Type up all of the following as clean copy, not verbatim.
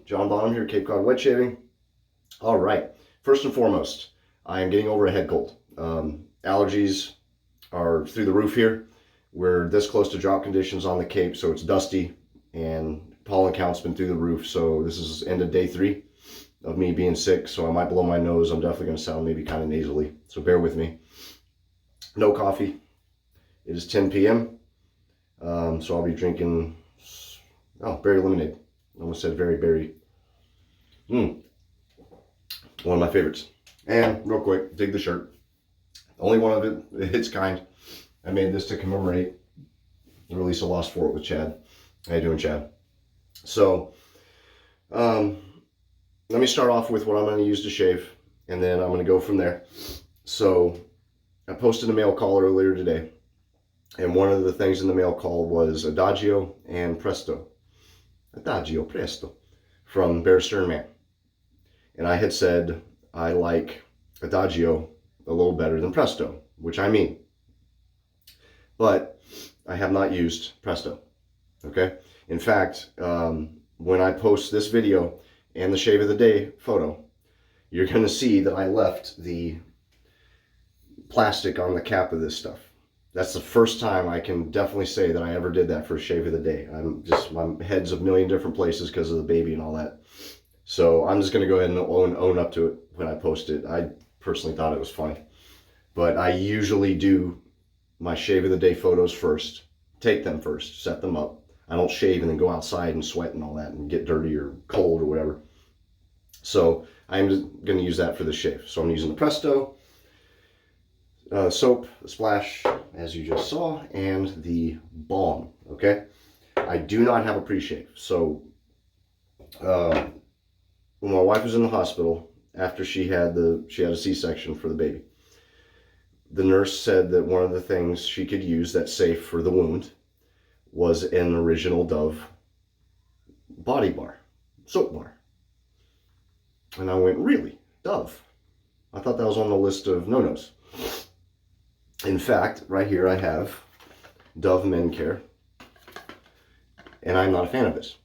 John Bonham here, Cape Cod Wet Shaving. All right, first and foremost, I am getting over a head cold. Allergies are through the roof here. We're this close to drought conditions on the Cape, so it's dusty and pollen count's been through the roof. So this is end of day 3 of me being sick, so I might blow my nose. I'm definitely going to sound maybe kind of nasally, so bear with me. No coffee. It is 10 p.m. So I'll be drinking, berry lemonade. I almost said very berry. One of my favorites. And real quick, dig the shirt. Only one of its kind. I made this to commemorate the release of Lost Fort with Chad. How you doing, Chad? So, let me start off with what I'm going to use to shave, and then I'm going to go from there. So, I posted a mail call earlier today, and one of the things in the mail call was Adagio and Presto. Adagio, Presto, from Barrister And Mann. And I had said I like Adagio a little better than Presto, which I mean. But I have not used Presto, okay? In fact, when I post this video and the shave of the day photo, you're going to see that I left the plastic on the cap of this stuff. That's the first time I can definitely say that I ever did that for a shave of the day. My head's a million different places because of the baby and all that. So I'm just going to go ahead and own up to it when I post it. I personally thought it was funny. But I usually do my shave of the day photos first. Take them first, set them up. I don't shave and then go outside and sweat and all that and get dirty or cold or whatever. So I'm just going to use that for the shave. So I'm using the Presto soap, the splash, as you just saw, and the balm, okay? I do not have a pre-shave. So when my wife was in the hospital, after she had a C-section for the baby, the nurse said that one of the things she could use that's safe for the wound was an original Dove body bar, soap bar. And I went, really? Dove? I thought that was on the list of no-nos. In fact, right here I have Dove Men Care, and I'm not a fan of this.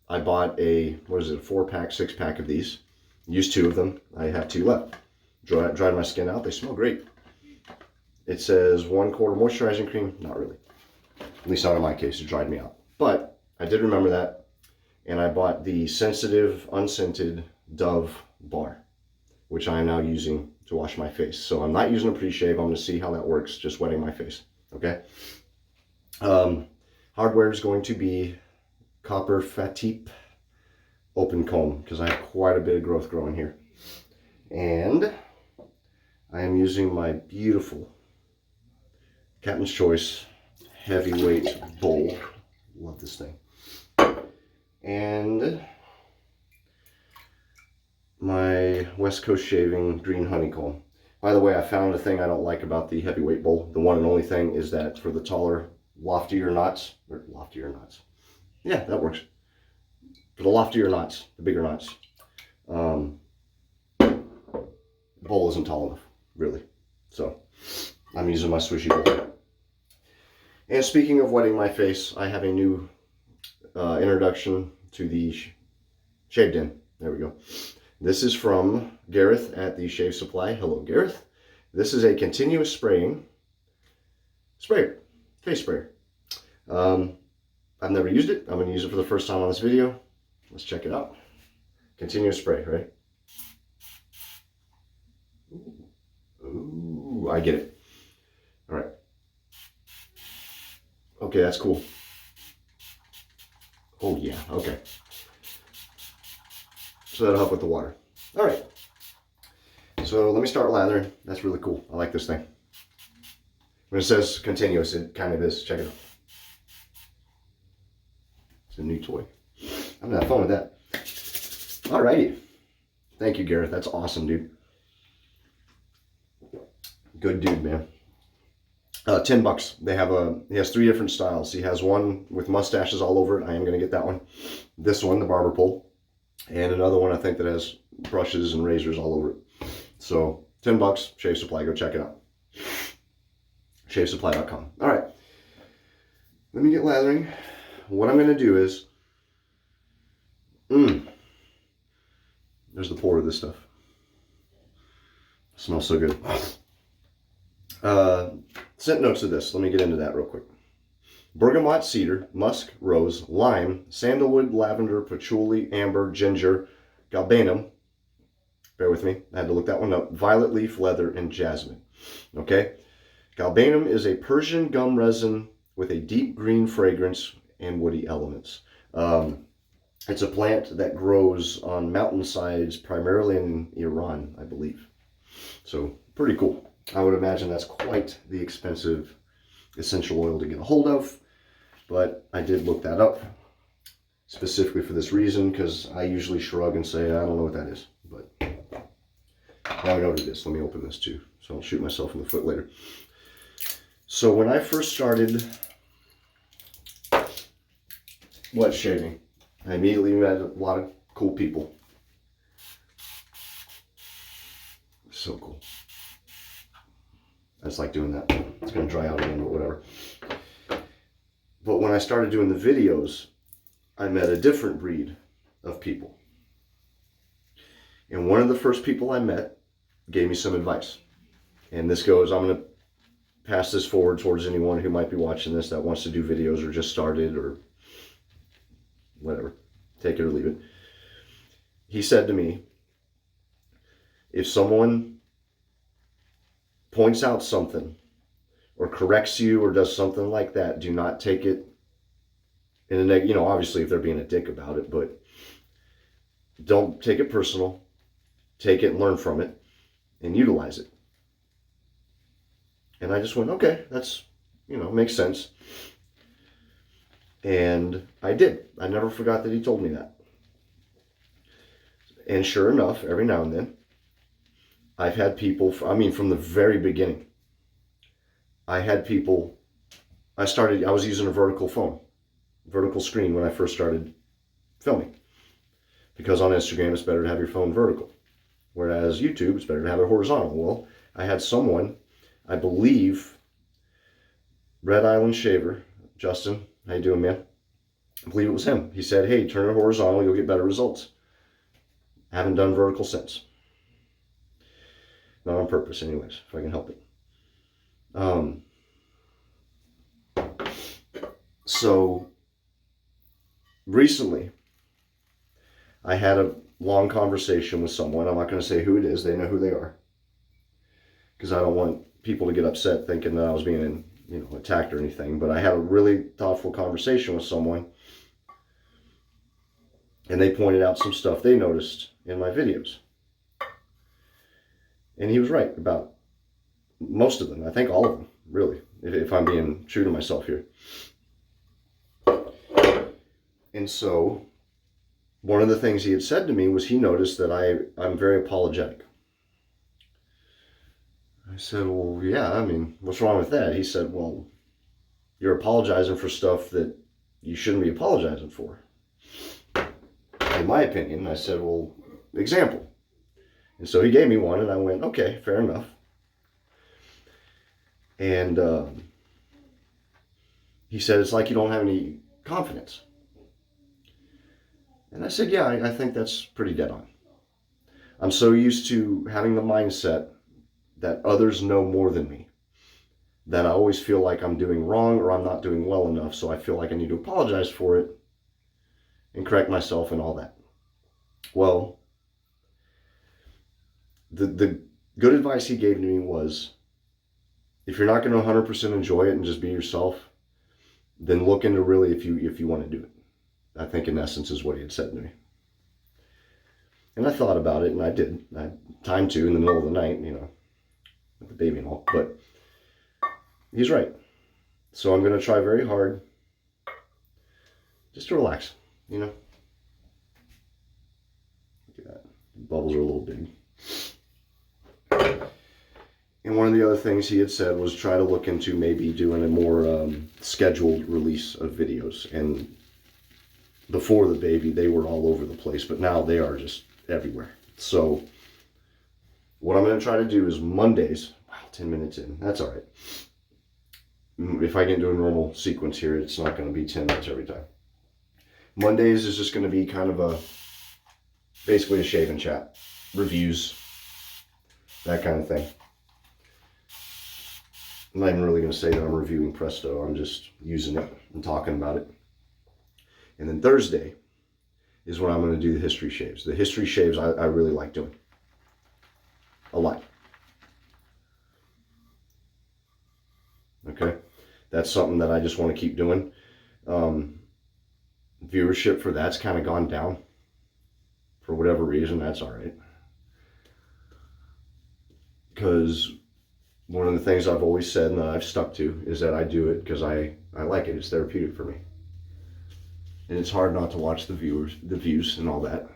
I bought a 4-pack, 6-pack of these. Used 2 of them. I have 2 left. Dried my skin out. They smell great. It says 1/4 moisturizing cream. Not really. At least not in my case. It dried me out. But I did remember that, and I bought the sensitive, unscented Dove bar, which I am now using to wash my face. So I'm not using a pre-shave. I'm going to see how that works, just wetting my face. Okay. Hardware is going to be Copper Fatip open comb, because I have quite a bit of growth growing here. And I am using my beautiful Captain's Choice heavyweight bowl. Love this thing. And my West Coast Shaving green honeycomb. By the way, I found a thing I don't like about the heavyweight bowl. The one and only thing is that for the taller, loftier knots, yeah, that works. For the loftier knots, the bigger knots, the bowl isn't tall enough, really. So I'm using my swishy bowl. And speaking of wetting my face, I have a new introduction to the Shave Den. There we go. This is from Gareth at the Shave Supply. Hello, Gareth. This is a continuous spraying sprayer, face sprayer. I've never used it. I'm going to use it for the first time on this video. Let's check it out. Continuous spray, right? Ooh, I get it. All right. Okay, that's cool. Oh, yeah. Okay. So that'll help with the water. All right. So let me start lathering. That's really cool. I like this thing. When it says continuous, it kind of is. Check it out. It's a new toy. I'm gonna have fun with that. All righty. Thank you, Gareth. That's awesome, dude. Good dude, man. $10. He has 3 different styles. He has one with mustaches all over it. I am gonna get that one. This one, the barber pole, and another one I think that has brushes and razors all over it. So $10, Shave Supply. Go check it out. ShaveSupply.com. All right. Let me get lathering. What I'm gonna do is, There's the pour of this stuff. It smells so good. Scent notes of this. Let me get into that real quick. Bergamot, cedar, musk, rose, lime, sandalwood, lavender, patchouli, amber, ginger, galbanum. Bear with me. I had to look that one up. Violet leaf, leather, and jasmine. Okay. Galbanum is a Persian gum resin with a deep green fragrance and woody elements. It's a plant that grows on mountainsides, primarily in Iran, I believe. So pretty cool. I would imagine that's quite the expensive essential oil to get a hold of, but I did look that up specifically for this reason, because I usually shrug and say, I don't know what that is, but now I know what it is. Let me open this too, so I don't shoot myself in the foot later. So when I first started wet shaving, I immediately met a lot of cool people. So cool. I just like doing that. It's going to dry out again, but whatever. But when I started doing the videos, I met a different breed of people. And one of the first people I met gave me some advice. And this goes, I'm going to pass this forward towards anyone who might be watching this that wants to do videos or just started or whatever. Take it or leave it. He said to me, if someone points out something or corrects you or does something like that, do not take it in a negative, obviously if they're being a dick about it, but don't take it personal. Take it and learn from it and utilize it. And I just went, okay, that's, makes sense. And I did. I never forgot that he told me that. And sure enough, every now and then, I've had people, from the very beginning, I was using a vertical phone, vertical screen when I first started filming. Because on Instagram, it's better to have your phone vertical. Whereas YouTube, it's better to have it horizontal. Well, I had someone, I believe, Red Island Shaver, Justin, how you doing, man? I believe it was him. He said, hey, turn it horizontal, you'll get better results. I haven't done vertical since. Not on purpose anyways, if I can help it. So recently, I had a long conversation with someone. I'm not going to say who it is. They know who they are. Because I don't want people to get upset thinking that I was being, attacked or anything. But I had a really thoughtful conversation with someone. And they pointed out some stuff they noticed in my videos. And he was right about most of them. I think all of them, really, if I'm being true to myself here. And so one of the things he had said to me was he noticed that I'm very apologetic. I said, well, yeah, what's wrong with that? He said, well, you're apologizing for stuff that you shouldn't be apologizing for. In my opinion, I said, well, example. And so he gave me one, and I went, okay, fair enough. And he said, it's like you don't have any confidence. And I said, yeah, I think that's pretty dead on. I'm so used to having the mindset that others know more than me, that I always feel like I'm doing wrong or I'm not doing well enough, so I feel like I need to apologize for it and correct myself and all that. Well, the good advice he gave to me was, if you're not going to 100% enjoy it and just be yourself, then look into really if you want to do it. I think in essence is what he had said to me. And I thought about it, and I did. I had time to in the middle of the night, with the baby and all. But he's right. So I'm going to try very hard just to relax, Look at that. The bubbles are a little big. And one of the other things he had said was try to look into maybe doing a more scheduled release of videos. And before the baby, they were all over the place, but now they are just everywhere. So what I'm going to try to do is Mondays. Wow, 10 minutes in. That's all right. If I get into a normal sequence here, it's not going to be 10 minutes every time. Mondays is just going to be kind of a basically a shave and chat, reviews, that kind of thing. I'm not even really going to say that I'm reviewing Presto. I'm just using it and talking about it. And then Thursday is when I'm going to do the history shaves. The history shaves I really like doing. A lot. Okay? That's something that I just want to keep doing. Viewership for that's kind of gone down. For whatever reason, that's all right. Because one of the things I've always said and that I've stuck to is that I do it because I like it. It's therapeutic for me. And it's hard not to watch the views and all that.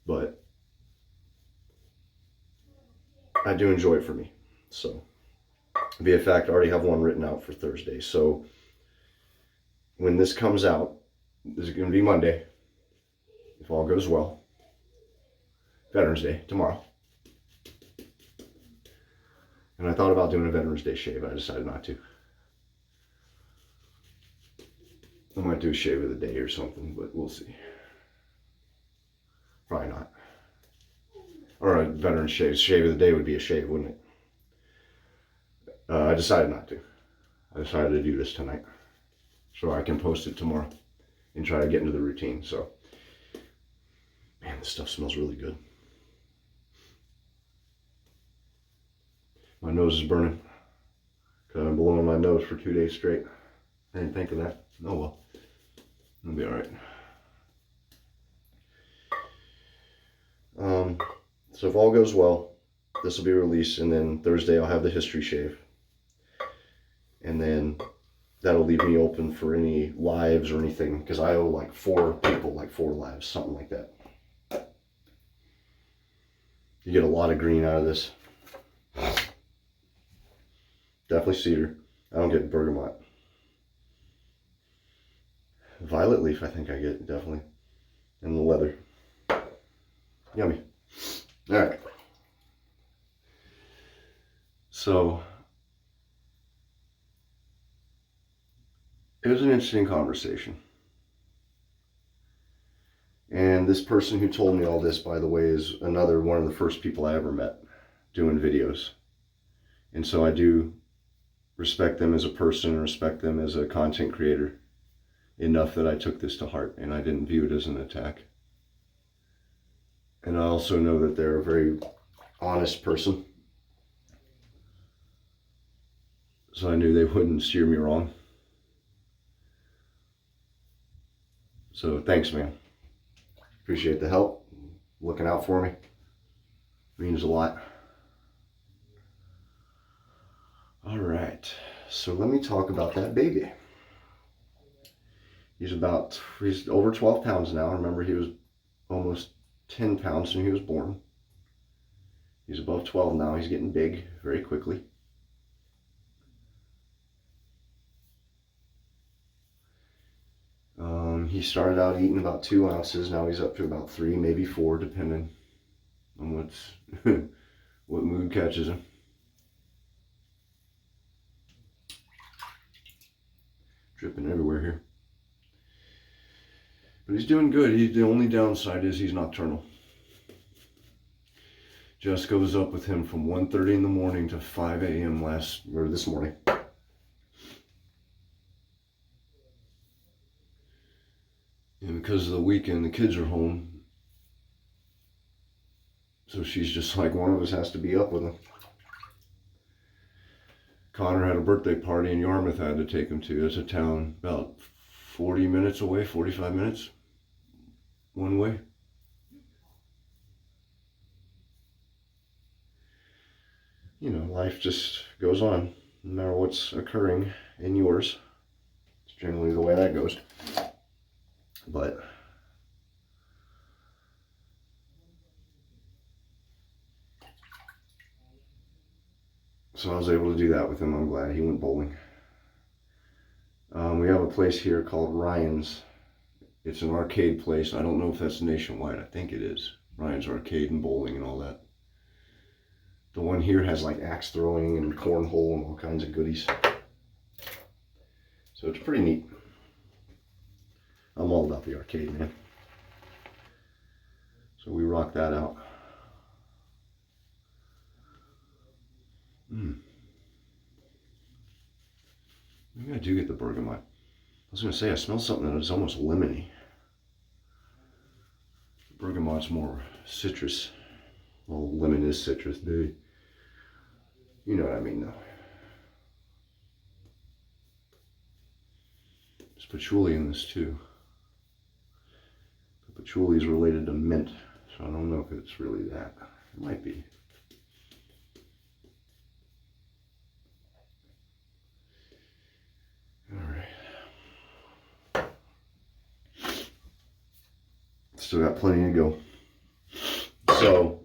But I do enjoy it for me. So, to be a fact, I already have one written out for Thursday. So, when this comes out, this is going to be Monday, if all goes well. Veterans Day, tomorrow. And I thought about doing a Veterans Day shave. I decided not to. I might do a shave of the day or something, but we'll see. Probably not. Or a veteran shave. Shave of the day would be a shave, wouldn't it? I decided not to. I decided to do this tonight, so I can post it tomorrow and try to get into the routine. So, man, this stuff smells really good. My nose is burning because I've been blowing my nose for 2 days straight. I didn't think of that. Oh well, it'll be all right. So if all goes well, this will be released, and then Thursday I'll have the history shave, and then that'll leave me open for any lives or anything, because I owe like 4 people, like 4 lives, something like that. You get a lot of green out of this. Definitely cedar. I don't get bergamot. Violet leaf, I think I get, definitely. And the leather. Yummy. All right. So, it was an interesting conversation. And this person who told me all this, by the way, is one of the first people I ever met doing videos. And so I do respect them as a person, respect them as a content creator enough that I took this to heart and I didn't view it as an attack. And I also know that they're a very honest person. So I knew they wouldn't steer me wrong. So thanks, man. Appreciate the help. Looking out for me. Means a lot. All right. So let me talk about that baby. He's over 12 pounds now. Remember, he was almost 10 pounds when he was born. He's above 12 now. He's getting big very quickly. He started out eating about 2 ounces. Now he's up to about 3, maybe 4, depending on what mood catches him. Dripping everywhere here. But he's doing good. The only downside is he's nocturnal. Jessica was up with him from 1:30 in the morning to 5 a.m. this morning. And because of the weekend, the kids are home. So she's just like, one of us has to be up with him. Connor had a birthday party in Yarmouth I had to take him to. It's a town about 40 minutes away, 45 minutes one way. You know, life just goes on, no matter what's occurring in yours. It's generally the way that goes. But so I was able to do that with him. I'm glad he went bowling. We have a place here called Ryan's. It's an arcade place. I don't know if that's nationwide. I think it is. Ryan's Arcade and bowling and all that. The one here has like axe throwing and cornhole and all kinds of goodies. So it's pretty neat. I'm all about the arcade, man. So we rock that out. Maybe I do get the bergamot. I was going to say, I smell something that is almost lemony. Bergamot's more citrus. Well, lemon is citrus, dude. You know what I mean, though. There's patchouli in this, too. The patchouli is related to mint, so I don't know if it's really that. It might be. All right. Still got plenty to go. So,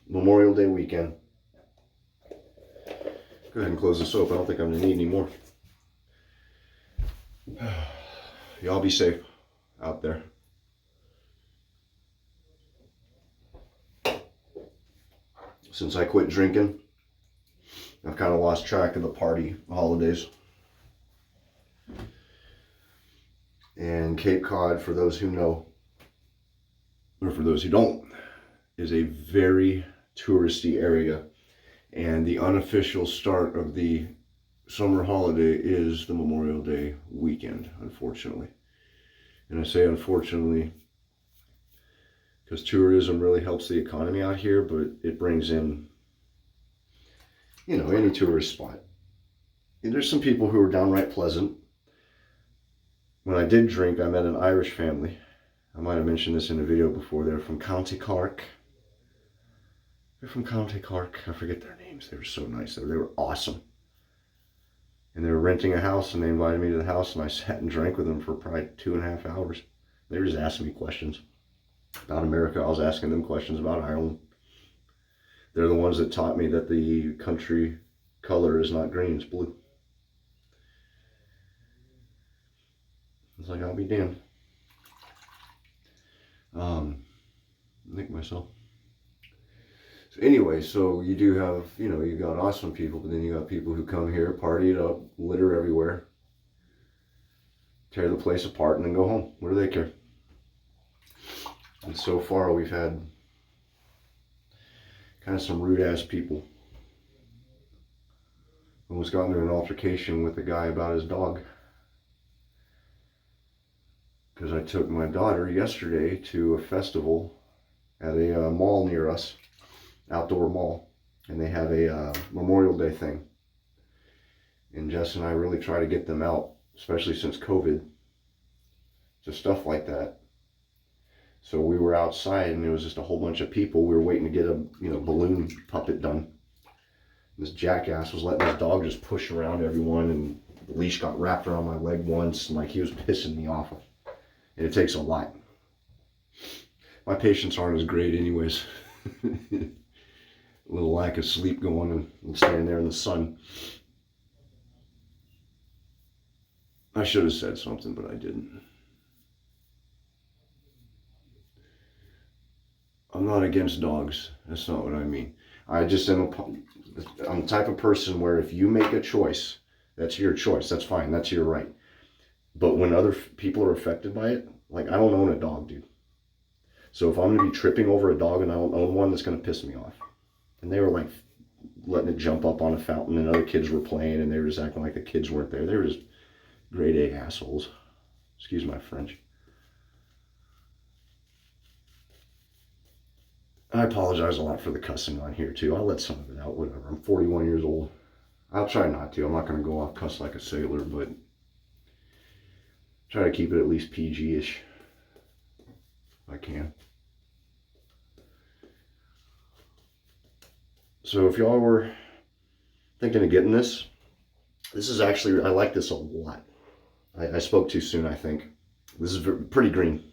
Memorial Day weekend. Go ahead and close this up. I don't think I'm going to need any more. Y'all be safe out there. Since I quit drinking, I've kind of lost track of the party holidays. And Cape Cod, for those who know, or for those who don't, is a very touristy area. And the unofficial start of the summer holiday is the Memorial Day weekend, unfortunately. And I say unfortunately because tourism really helps the economy out here, but it brings in, you know, any tourist spot. And there's some people who are downright pleasant. When I did drink, I met an Irish family. I might have mentioned this in a video before. They're from County Cork. They're from County Cork. I forget their names. They were so nice. They were awesome. And they were renting a house, and they invited me to the house, and I sat and drank with them for probably 2.5 hours. They were just asking me questions about America. I was asking them questions about Ireland. They're the ones that taught me that the country color is not green, it's blue. It's like, I'll be damned. Nick myself. So anyway, so you do have, you know, you got awesome people, but then you got people who come here, party it up, litter everywhere, tear the place apart, and then go home. What do they care? And so far, we've had kind of some rude-ass people. Almost got into an altercation with a guy about his dog. Because I took my daughter yesterday to a festival at a mall near us, outdoor mall, and they have a Memorial Day thing. And Jess and I really try to get them out, especially since COVID, to stuff like that. So we were outside, and there was just a whole bunch of people. We were waiting to get a balloon puppet done. This jackass was letting his dog just push around everyone, and the leash got wrapped around my leg once, and like he was pissing me off. And it takes a lot. My patients aren't as great anyways. A little lack of sleep going and standing there in the sun. I should have said something, but I didn't. I'm not against dogs. That's not what I mean. I just am I'm the type of person where if you make a choice, that's your choice. That's fine. That's your right. But when other people are affected by it, like, I don't own a dog, dude. So if I'm going to be tripping over a dog and I don't own one, that's going to piss me off. And they were like letting it jump up on a fountain, and other kids were playing, and they were just acting like the kids weren't there. They were just grade A assholes. Excuse my French. I apologize a lot for the cussing on here too. I'll let some of it out, whatever. I'm 41 years old. I'll try not to. I'm not going to go off cuss like a sailor, but try to keep it at least PG-ish if I can. So if y'all were thinking of getting this is actually, I like this a lot. I spoke too soon, I think. This is pretty green.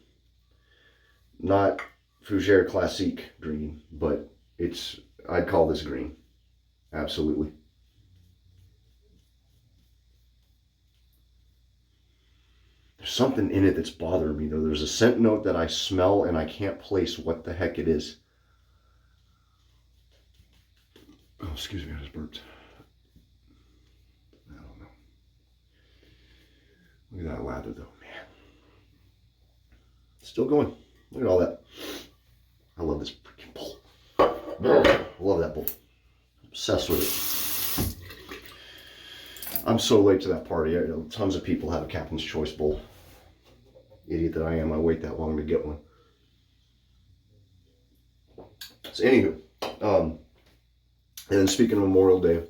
Not Fougere Classique green, but I'd call this green. Absolutely. There's something in it that's bothering me though. There's a scent note that I smell and I can't place what the heck it is. Oh, excuse me, I just burped. I don't know. Look at that lather though, man. Still going. Look at all that. I love this freaking bowl. I love that bowl. Obsessed with it. I'm so late to that party. Tons of people have a Captain's Choice bowl. Idiot that I am, I wait that long to get one. So anywho, and then speaking of Memorial Day,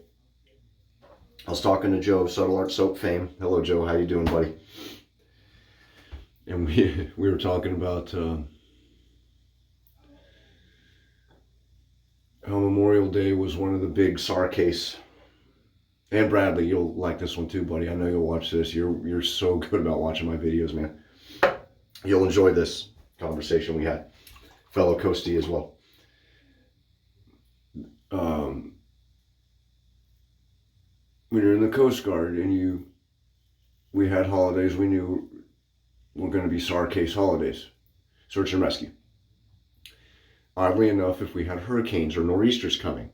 I was talking to Joe, Subtle Art Soap fame. Hello, Joe. How you doing, buddy? And we were talking about how Memorial Day was one of the big SAR case. And Bradley, you'll like this one too, buddy. I know you'll watch this. You're so good about watching my videos, man. You'll enjoy this conversation we had. Fellow Coastie as well. When you're in the Coast Guard and we had holidays we knew were going to be SAR case holidays, search and rescue. Oddly enough, if we had hurricanes or nor'easters coming,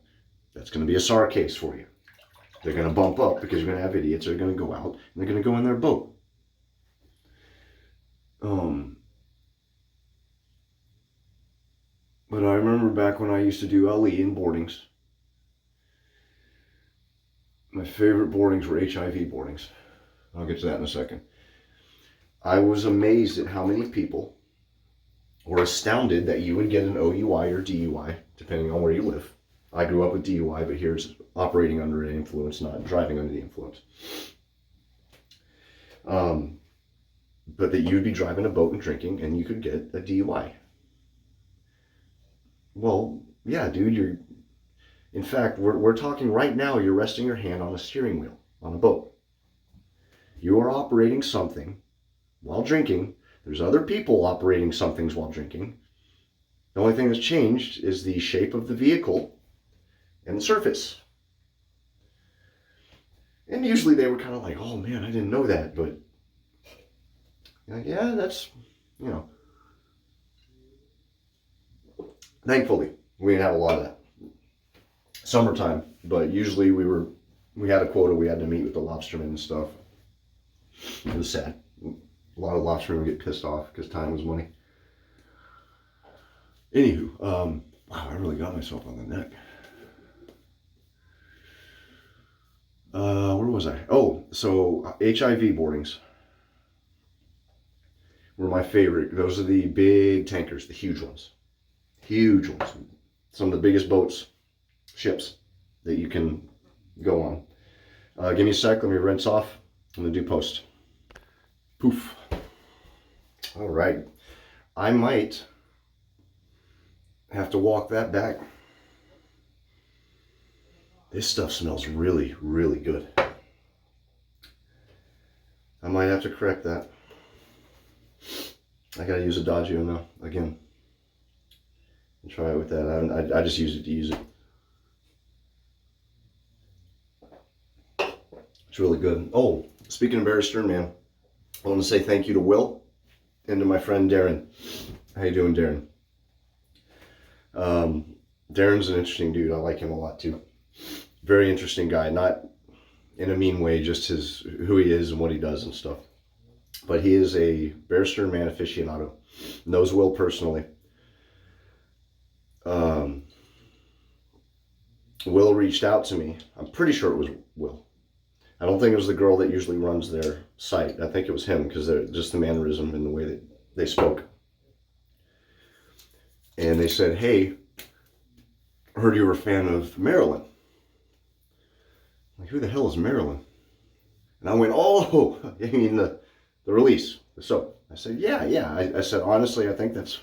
that's going to be a SAR case for you. They're going to bump up because you're going to have idiots that are going to go out and they're going to go in their boat. But I remember back when I used to do LE in boardings, my favorite boardings were HIV boardings. I'll get to that in a second. I was amazed at how many people were astounded that you would get an OUI or DUI, depending on where you live. I grew up with DUI, but here's operating under an influence, not driving under the influence. But that you'd be driving a boat and drinking and you could get a DUI. Well, yeah, dude, in fact, we're talking right now, you're resting your hand on a steering wheel on a boat. You are operating something while drinking. There's other people operating some things while drinking. The only thing that's changed is the shape of the vehicle and the surface. And usually they were kind of like, oh man, I didn't know that, but like, yeah, that's, you know. Thankfully, we didn't have a lot of that. Summertime, but usually we had a quota we had to meet with the lobstermen and stuff. It was sad. A lot of lobstermen would get pissed off because time was money. Anywho, wow, I really got myself on the neck. Where was I? Oh, so HIV boardings were my favorite. Those are the big tankers, the huge ones. Huge ones. Some of the biggest boats, ships that you can go on. Give me a sec, let me rinse off. I'm gonna do post. Poof. All right. I might have to walk that back. This stuff smells really, really good. I might have to correct that. I gotta use Adagio now, again. And try it with that. I just use it to use it. It's really good. Oh, speaking of Barrister and Mann, I want to say thank you to Will and to my friend Darren. How you doing, Darren? Darren's an interesting dude. I like him a lot too. Very interesting guy. Not in a mean way, just who he is and what he does and stuff. But he is a Barrister and Mann aficionado. Knows Will personally. Will reached out to me. I'm pretty sure it was Will. I don't think it was the girl that usually runs their site. I think it was him because they're just the mannerism and the way that they spoke. And they said, hey, I heard you were a fan of Marilyn. I'm like, who the hell is Marilyn? And I went, oh, you mean the release, the soap. I said, yeah. I said, honestly, I think that's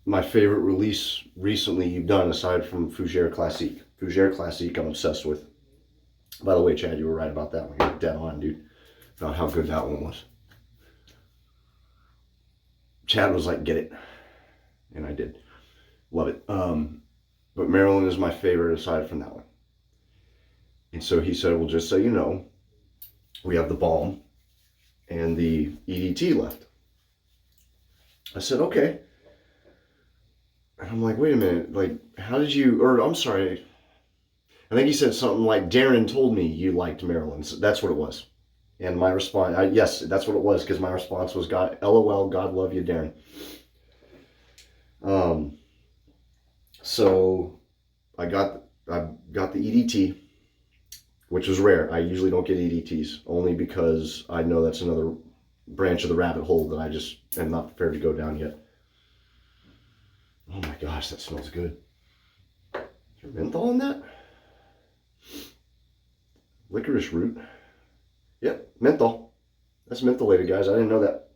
my favorite release recently you've done aside from Fougere Classique. Fougere Classique I'm obsessed with. By the way, Chad, you were right about that one. You're dead on, dude. About how good that one was. Chad was like, get it. And I did. Love it. But Maryland is my favorite aside from that one. And so he said, well, just so you know, we have the balm and the EDT left. I said, okay. And I'm like, wait a minute. Like, how did you, or I'm sorry. I think he said something like, Darren told me you liked Maryland. So that's what it was. And my response, yes, that's what it was, because my response was, God, LOL, God love you, Darren. So I got the EDT, which was rare. I usually don't get EDTs, only because I know that's another branch of the rabbit hole that I just am not prepared to go down yet. Oh my gosh, that smells good. Is there menthol in that? Licorice root. Yep, menthol. That's mentholated, guys. I didn't know that.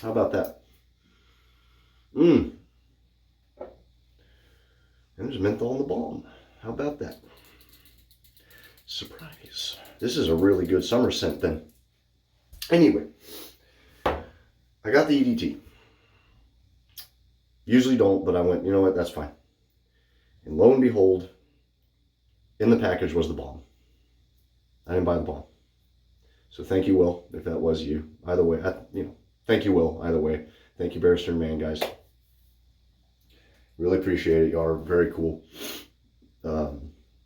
How about that? And there's menthol in the balm. How about that? Surprise. This is a really good summer scent then. Anyway, I got the EDT. Usually don't, but I went, you know what, that's fine. And lo and behold, in the package was the balm. I didn't buy the balm. So thank you, Will, if that was you. Either way, thank you, Will, either way. Thank you, Barrister and Mann, guys. Really appreciate it. Y'all are very cool.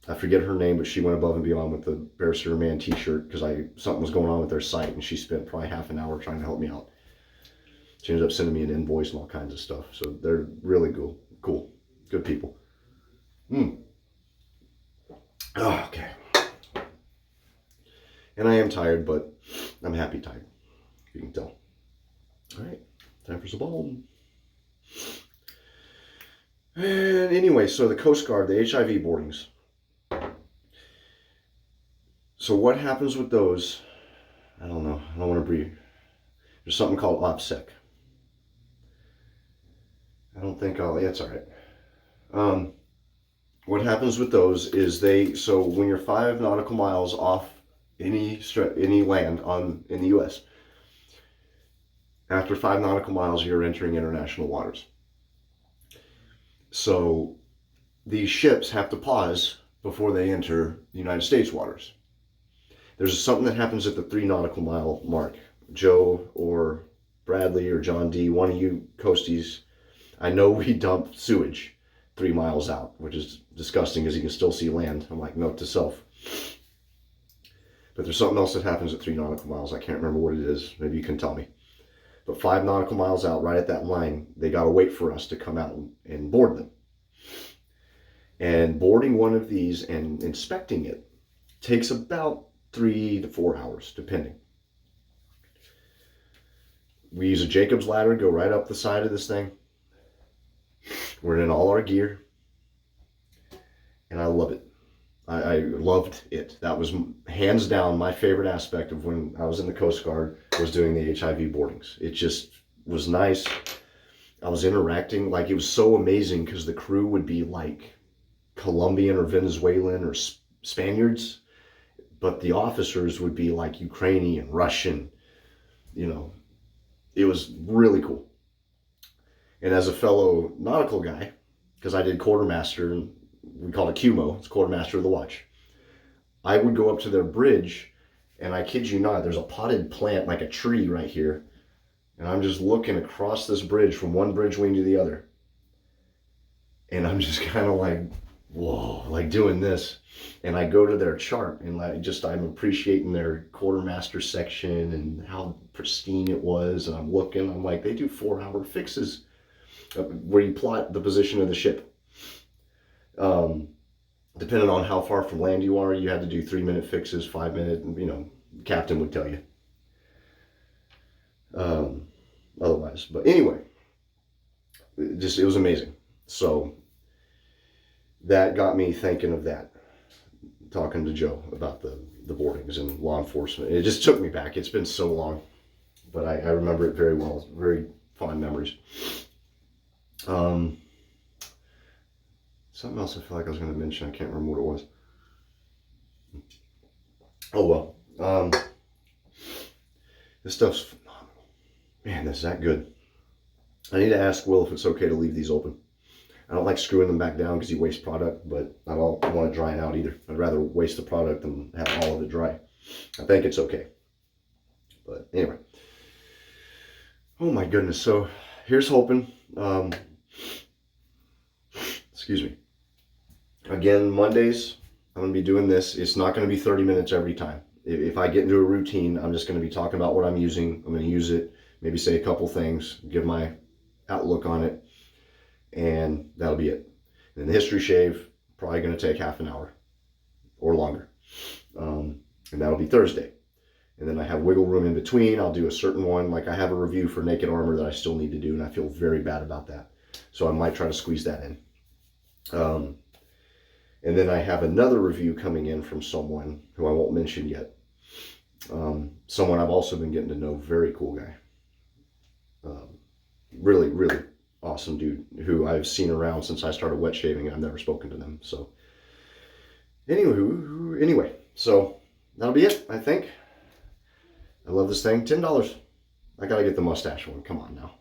I forget her name, but she went above and beyond with the Barrister and Mann t-shirt because something was going on with their site, and she spent probably half an hour trying to help me out. She ended up sending me an invoice and all kinds of stuff. So they're really cool, good people. Oh, okay. And I am tired, but I'm happy tired. You can tell. All right, time for some balm. And anyway, so the Coast Guard, the HIV boardings. So what happens with those? I don't know. I don't want to breathe. There's something called OPSEC. I don't think it's all right. What happens with those is so when you're 5 nautical miles off any land in the U.S., after 5 nautical miles, you're entering international waters. So these ships have to pause before they enter the United States waters. There's something that happens at the 3 nautical mile mark. Joe or Bradley or John D, one of you coasties, I know we dump sewage 3 miles out, which is disgusting because you can still see land. I'm like, note to self. But there's something else that happens at 3 nautical miles. I can't remember what it is. Maybe you can tell me. But 5 nautical miles out, right at that line, they got to wait for us to come out and board them. And boarding one of these and inspecting it takes about 3 to 4 hours, depending. We use a Jacob's ladder, go right up the side of this thing. We're in all our gear. And I love it. I loved it. That was hands down my favorite aspect of when I was in the Coast Guard, was doing the HIV boardings. It just was nice. I was interacting, like it was so amazing because the crew would be like Colombian or Venezuelan or Spaniards, but the officers would be like Ukrainian, Russian, it was really cool. And as a fellow nautical guy, because I did quartermaster, and we call it QMO, it's quartermaster of the watch, I would go up to their bridge, and I kid you not, there's a potted plant like a tree right here, and I'm just looking across this bridge from one bridge wing to the other, and I'm just kind of like, whoa, like doing this. And I go to their chart, and I'm appreciating their quartermaster section and how pristine it was, and I'm looking, I'm like, they do 4-hour fixes where you plot the position of the ship. Depending on how far from land you are, you had to do 3-minute fixes, 5-minute, the captain would tell you. Otherwise, but anyway, it was amazing. So that got me thinking of that, talking to Joe about the boardings and law enforcement. It just took me back. It's been so long, but I remember it very well. Very fond memories. Something else I feel like I was going to mention. I can't remember what it was. Oh well. This stuff's phenomenal. Man, this is that good. I need to ask Will if it's okay to leave these open. I don't like screwing them back down because you waste product, but I don't want to dry it out either. I'd rather waste the product than have all of it dry. I think it's okay. But anyway. Oh my goodness. So here's hoping. Excuse me. Again, Mondays, I'm going to be doing this. It's not going to be 30 minutes every time. If I get into a routine, I'm just going to be talking about what I'm using. I'm going to use it, maybe say a couple things, give my outlook on it, and that'll be it. And the history shave, probably going to take half an hour or longer. And that'll be Thursday. And then I have wiggle room in between. I'll do a certain one. Like I have a review for Naked Armor that I still need to do, and I feel very bad about that. So I might try to squeeze that in. And then I have another review coming in from someone who I won't mention yet. Someone I've also been getting to know. Very cool guy. Really, really awesome dude who I've seen around since I started wet shaving, and I've never spoken to them. So anyway, so that'll be it, I think. I love this thing. $10. I gotta get the mustache one. Come on now.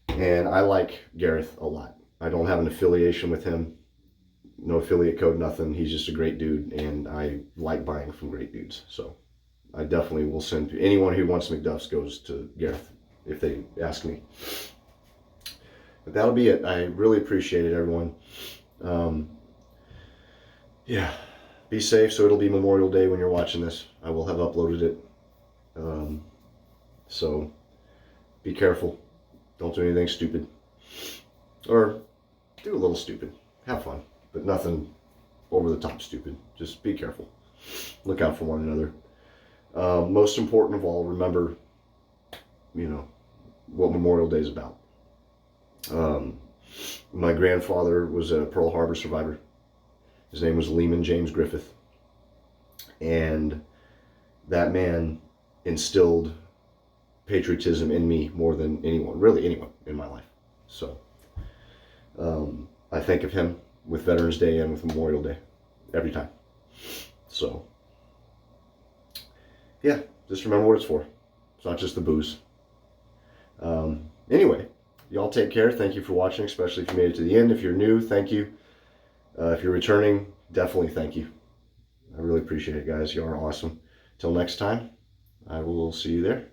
And I like Gareth a lot. I don't have an affiliation with him. No affiliate code, nothing. He's just a great dude, and I like buying from great dudes. So I definitely will send anyone who wants McDuff's goes to Gareth if they ask me. But that'll be it. I really appreciate it, everyone. Yeah, be safe. So it'll be Memorial Day when you're watching this. I will have uploaded it. So be careful. Don't do anything stupid. Or do a little stupid. Have fun. But nothing over the top stupid. Just be careful. Look out for one another. Most important of all, remember, what Memorial Day is about. My grandfather was a Pearl Harbor survivor. His name was Lehman James Griffith. And that man instilled patriotism in me more than anyone, really anyone in my life. So I think of him with Veterans Day and with Memorial Day every time. So yeah, just remember what it's for. It's not just the booze. Anyway, y'all take care. Thank you for watching, especially if you made it to the end. If you're new, thank you. If you're returning, definitely thank you. I really appreciate it, guys. You are awesome. Till next time, I will see you there.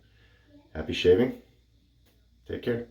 Happy shaving. Take care.